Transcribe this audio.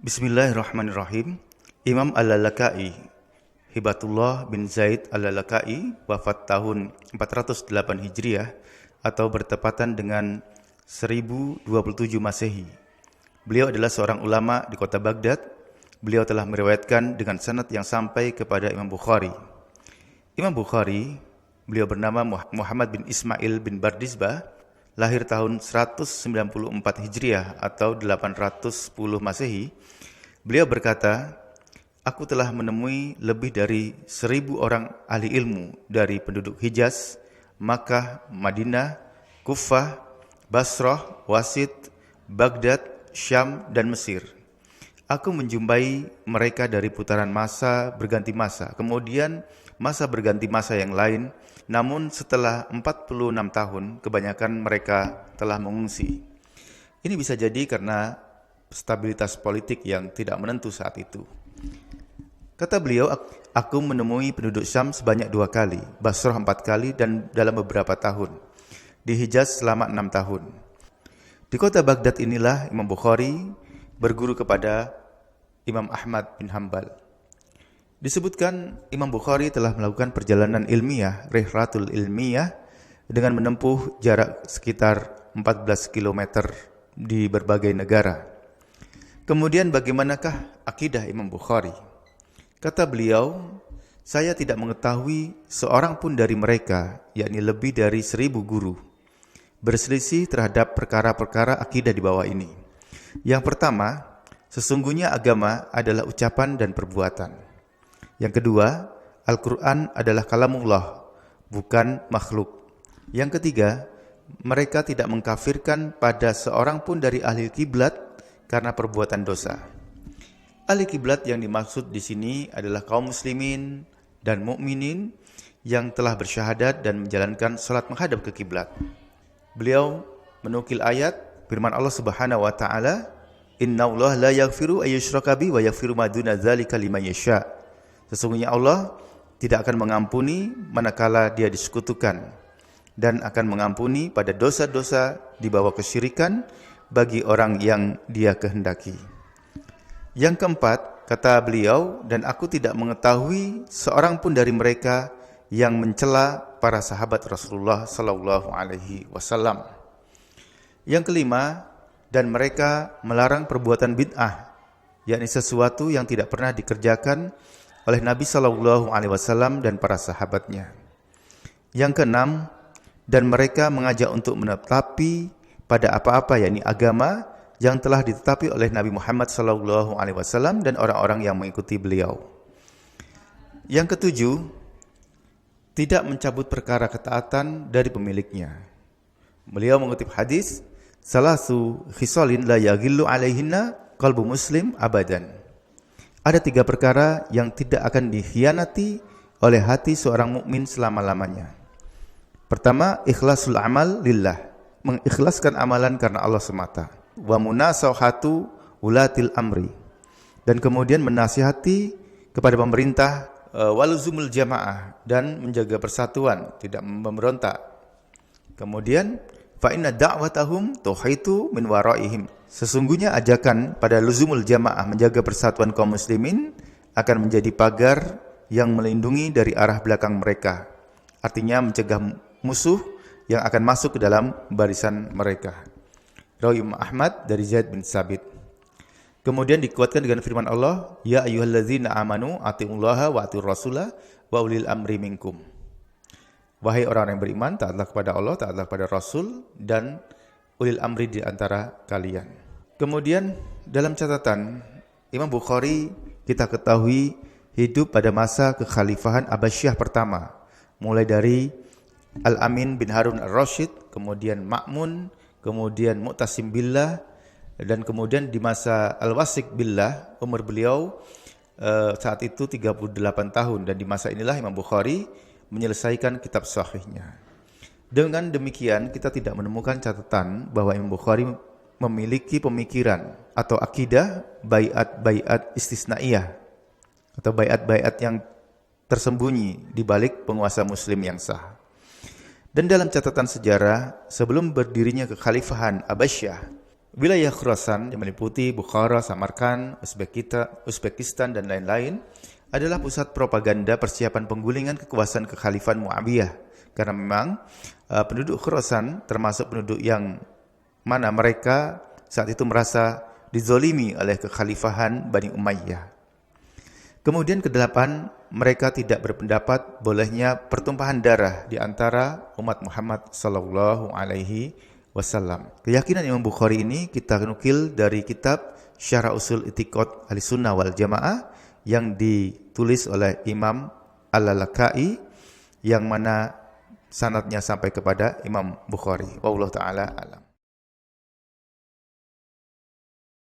Bismillahirrahmanirrahim. Imam Al-Lalaka'i, Hibatullah bin Zaid Al-Lalaka'i, wafat tahun 408 Hijriah atau bertepatan dengan 1027 Masehi. Beliau adalah seorang ulama di kota Baghdad. Beliau telah meriwayatkan dengan sanad yang sampai kepada Imam Bukhari. Imam Bukhari, beliau bernama Muhammad bin Ismail bin Bardizbah, lahir tahun 194 Hijriah atau 810 Masehi. Beliau berkata, "Aku telah menemui lebih dari 1000 orang ahli ilmu dari penduduk Hijaz, Makkah, Madinah, Kufah, Basrah, Wasit, Baghdad, Syam, dan Mesir. Aku menjumpai mereka dari putaran masa berganti masa, kemudian masa berganti masa yang lain, namun setelah 46 tahun, kebanyakan mereka telah mengungsi." Ini bisa jadi karena stabilitas politik yang tidak menentu saat itu. Kata beliau, aku menemui penduduk Syam sebanyak 2 kali, Basrah 4 kali, dan dalam beberapa tahun. Di Hijaz selama 6 tahun. Di kota Baghdad inilah Imam Bukhari berguru kepada Imam Ahmad bin Hanbal. Disebutkan Imam Bukhari telah melakukan perjalanan ilmiah, rihlatul ilmiah, dengan menempuh jarak sekitar 14 km di berbagai negara. Kemudian bagaimanakah akidah Imam Bukhari? Kata beliau, saya tidak mengetahui seorang pun dari mereka, yakni lebih dari 1000 guru, berselisih terhadap perkara-perkara akidah di bawah ini. Yang pertama, sesungguhnya agama adalah ucapan dan perbuatan. Yang kedua, Al-Quran adalah kalamullah, bukan makhluk. Yang ketiga, mereka tidak mengkafirkan pada seorang pun dari ahli kiblat karena perbuatan dosa. Ahli kiblat yang dimaksud di sini adalah kaum muslimin dan mukminin yang telah bersyahadat dan menjalankan salat menghadap ke kiblat. Beliau menukil ayat firman Allah Subhanahu wa taala, "Innallaha la yaghfiru ayyushraka bihi wa yaghfiru ma duna dzalika liman yasha." Sesungguhnya Allah tidak akan mengampuni manakala dia disekutukan, dan akan mengampuni pada dosa-dosa di bawah kesyirikan bagi orang yang dia kehendaki. Yang keempat, kata beliau, dan aku tidak mengetahui seorang pun dari mereka yang mencela para sahabat Rasulullah sallallahu alaihi wasallam. Yang kelima, dan mereka melarang perbuatan bid'ah, yakni sesuatu yang tidak pernah dikerjakan oleh Nabi sallallahu alaihi wasallam dan para sahabatnya. Yang keenam, dan mereka mengajak untuk menetapi pada apa-apa, yakni agama yang telah ditetapi oleh Nabi Muhammad SAW dan orang-orang yang mengikuti beliau. Yang ketujuh, tidak mencabut perkara ketaatan dari pemiliknya. Beliau mengutip hadis, "Salasu khisalin la yaghillu alaihinna qalbu muslim abadan." Ada 3 perkara yang tidak akan dikhianati oleh hati seorang mukmin selama-lamanya. Pertama, ikhlasul amal lillah, mengikhlaskan amalan karena Allah semata. Wa munasahatu ulatil amri, dan kemudian menasihati kepada pemerintah, waluzumul jamaah, dan menjaga persatuan, tidak memberontak. Kemudian fa inna da'watahum tuhitu min waraihim, sesungguhnya ajakan pada luzumul jamaah, menjaga persatuan kaum muslimin, akan menjadi pagar yang melindungi dari arah belakang mereka, artinya mencegah musuh yang akan masuk ke dalam barisan mereka. Rawi Imam Ahmad dari Zaid bin Sabit. Kemudian dikuatkan dengan firman Allah, "Ya ayyuhallazina amanu atiullaha wa atiur rasulah wa ulil amri minkum." Wahai orang yang beriman, taatlah kepada Allah, taatlah kepada Rasul, dan ulil amri di antara kalian. Kemudian dalam catatan Imam Bukhari, kita ketahui hidup pada masa kekhalifahan Abbasiyah pertama, mulai dari Al-Amin bin Harun Ar-Rasyid, kemudian Ma'mun, kemudian Mu'tasim Billah, dan kemudian di masa Al-Wasik Billah, umur beliau saat itu 38 tahun, dan di masa inilah Imam Bukhari menyelesaikan kitab sahihnya. Dengan demikian, kita tidak menemukan catatan bahwa Imam Bukhari memiliki pemikiran atau akidah baiat-baiat istisnaiyah, atau baiat-baiat yang tersembunyi di balik penguasa muslim yang sah. Dan dalam catatan sejarah, sebelum berdirinya kekhalifahan Abbasiyah, Wilayah Khurasan yang meliputi Bukhara, Samarkand, Uzbekistan dan lain-lain adalah pusat propaganda persiapan penggulingan kekuasaan kekhalifan Muawiyah. Karena memang penduduk Khurasan termasuk penduduk yang mana mereka saat itu merasa dizolimi oleh kekhalifahan Bani Umayyah. Kemudian kedelapan, mereka tidak berpendapat bolehnya pertumpahan darah di antara umat Muhammad sallallahu alaihi wasallam. Keyakinan Imam Bukhari ini kita nukil dari kitab Syarah Usul I'tiqad Ahlussunnah wal Jamaah yang ditulis oleh Imam Al-Lalaka'i yang mana sanadnya sampai kepada Imam Bukhari. Wallahu taala alam.